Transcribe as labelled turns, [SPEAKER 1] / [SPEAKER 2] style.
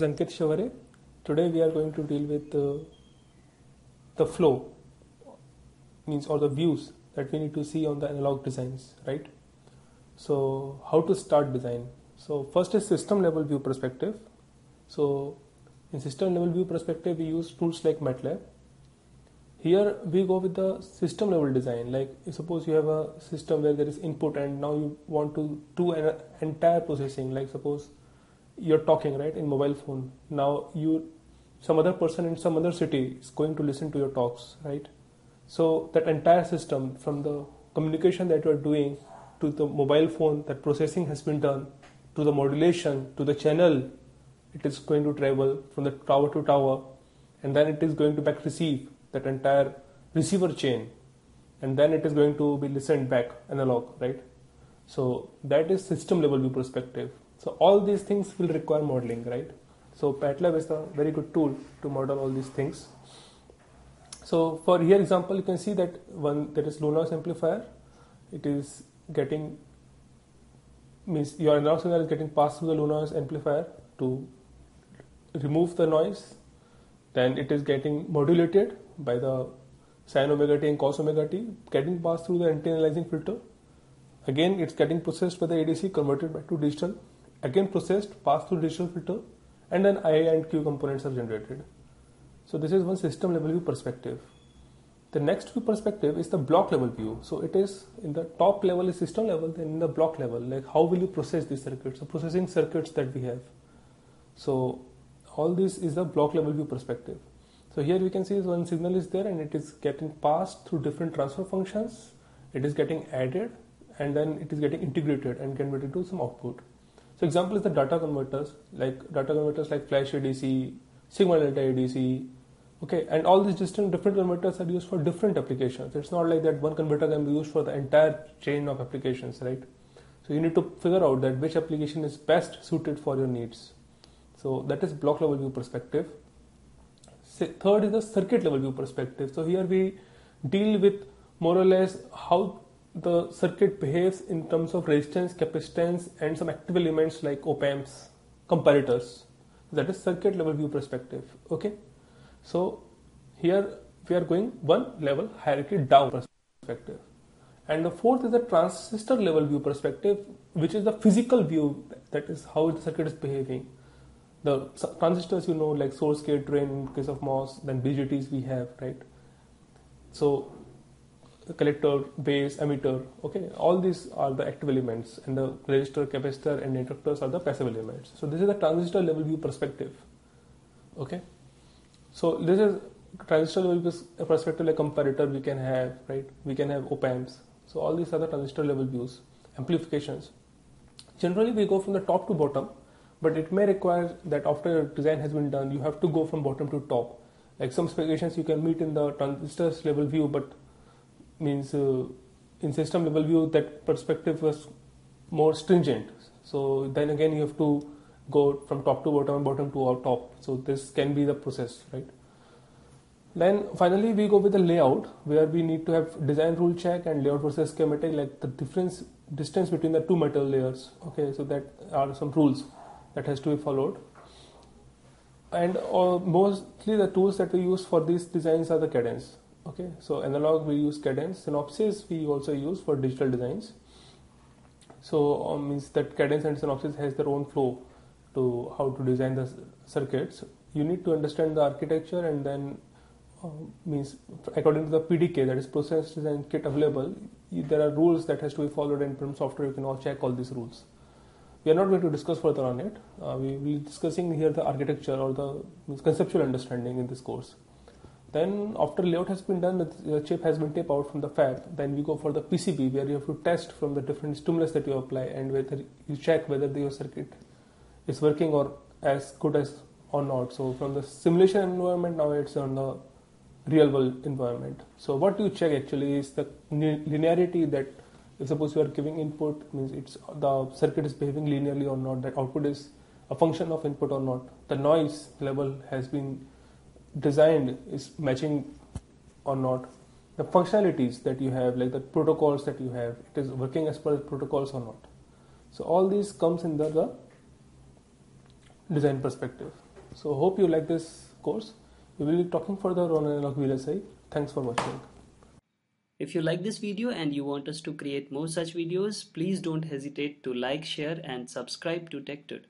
[SPEAKER 1] Shavare. Today we are going to deal with the flow, means or the views that we need to see on the analog designs, right? So how to start design? So first is system level view perspective. So in system level view perspective, we use tools like MATLAB. Here we go with the system level design. Like suppose you have a system where there is input and now you want to do an entire processing. Like suppose you're talking, right, in mobile phone. Now some other person in some other city is going to listen to your talks, right? So that entire system, from the communication that you are doing to the mobile phone, that processing has been done, to the modulation, to the channel, it is going to travel from the tower to tower, and then it is going to back receive that entire receiver chain, and then it is going to be listened back analog, right? So that is system level view perspective. So all these things will require modeling, right? So MATLAB is a very good tool to model all these things. So for here example, you can see that one that is low noise amplifier. It is getting, means your analog signal is getting passed through the low noise amplifier to remove the noise. Then it is getting modulated by the sin omega t and cos omega t, getting passed through the anti-aliasing filter. Again, it's getting processed by the ADC, converted back to digital. Again processed, passed through digital filter, and then I and Q components are generated. So this is one system level view perspective. The next view perspective is the block level view. So it is in the top level is system level, then in the block level, like how will you process these circuits, the processing circuits that we have. So all this is the block level view perspective. So here we can see one signal is there and it is getting passed through different transfer functions. It is getting added and then it is getting integrated and converted to some output. So example is the data converters like flash ADC, signal delta ADC, okay, and all these different converters are used for different applications. It's not like that one converter can be used for the entire chain of applications, right? So you need to figure out that which application is best suited for your needs. So that is block level view perspective. Third is the circuit level view perspective. So here we deal with more or less how the circuit behaves in terms of resistance, capacitance, and some active elements like op-amps, comparators. That is circuit level view perspective. Okay. So here we are going one level hierarchy down perspective. And the fourth is the transistor level view perspective, which is the physical view, that is how the circuit is behaving. The transistors, you know, like source, gate, drain in case of MOS, then BJTs we have, right? So the collector, base, emitter, okay, all these are the active elements, and the resistor, capacitor, and inductors are the passive elements. So this is the transistor level view perspective. Okay, so this is transistor level perspective, like comparator we can have, right? We can have op-amps. So all these are the transistor level views, amplifications. Generally we go from the top to bottom, but it may require that after design has been done, you have to go from bottom to top. Like some specifications you can meet in the transistors level view, but means in system level view that perspective was more stringent. So then again you have to go from top to bottom and bottom to top. So this can be the process, right? Then finally we go with the layout, where we need to have design rule check and layout versus schematic, like the distance between the two metal layers. Okay, so that are some rules that has to be followed. And mostly the tools that we use for these designs are the cadence. Okay, so analog we use cadence, synopsis we also use for digital designs. So means that cadence and synopsis has their own flow to how to design the circuits. You need to understand the architecture, and then means according to the PDK, that is process design kit available, there are rules that has to be followed, and from software you can all check all these rules. We are not going to discuss further on it. We will be discussing here the architecture or the conceptual understanding in this course. Then after layout has been done, the chip has been taped out from the fab, then we go for the PCB, where you have to test from the different stimulus that you apply, and whether you check whether your circuit is working or as good as or not. So from the simulation environment, now it's on the real world environment. So what you check actually is the linearity, that if suppose you are giving input, means it's the circuit is behaving linearly or not, that output is a function of input or not, the noise level has been designed is matching or not, the functionalities that you have, like the protocols that you have, it is working as per the protocols or not. So all these comes in the design perspective. So hope you like this course. We will be talking further on analog VLSI. Thanks for watching.
[SPEAKER 2] If you like this video and you want us to create more such videos, please don't hesitate to like, share and subscribe to Tech2.